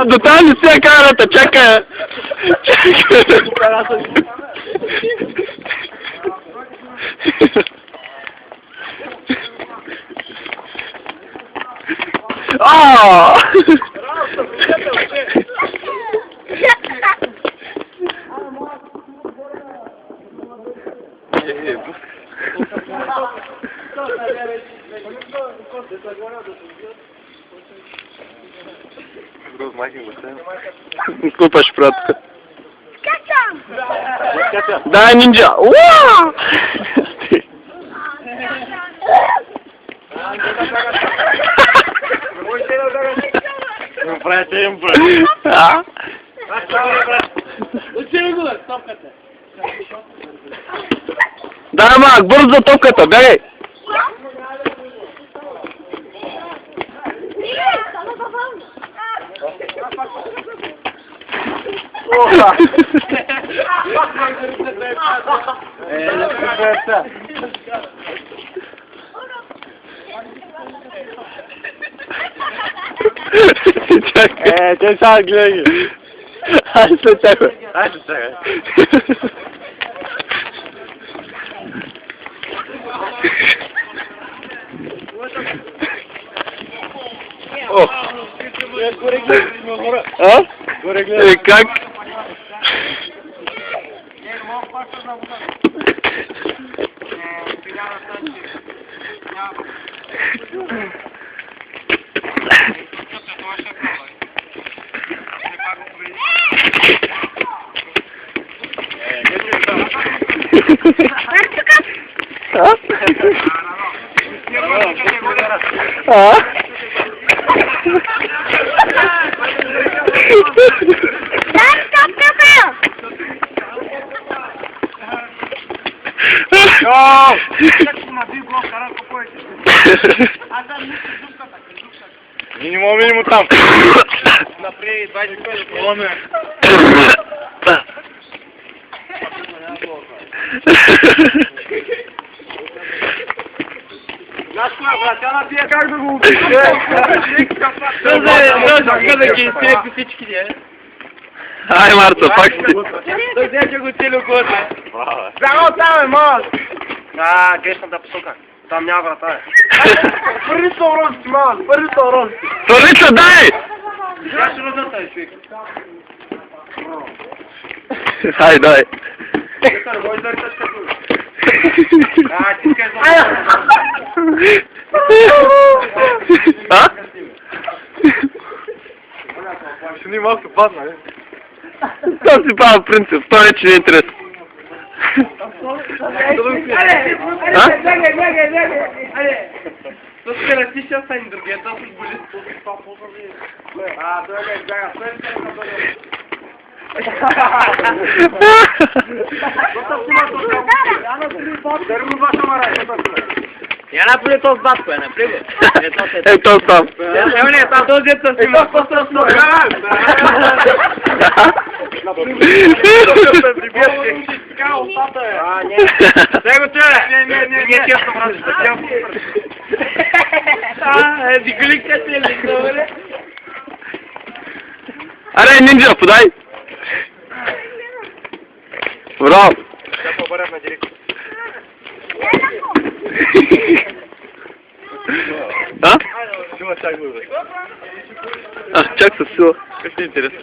до там не се карата, чакай! Ааа! Купаш, братка. Да, нинджа. Уа! Да, Мак, бързо топката, бягай! Те сега гледай. Айде след тебе. Айде сега. О! А? Как? Минимум там. Напред, 25 километров. Тя напия как да го убие? Ай, Марца, пак си. Той взе, че го цели околото. Бяга оттам, маз! Грешната посока. Там няма врата. Първи са уроци, маз! Първи са уроци! Първи са, дай! Аз ще родата е, човек. Ай, дай. Може да риташ като. Ти скай за... А? Ще ни малко падна, не? Това си пава принцип, това вече не е интересно. То скара ти ще стане другия, да се боли. Я напред този батко, напред. Ето там. Ево не, там този дето си има. Сега че? Не, честно, брат. Диколикта си е лик, добре? Аре, нинджа, подай! Браво! Ще побърям на директор. А? Сила чак бъде. Чак със сила. Как ще е интересно?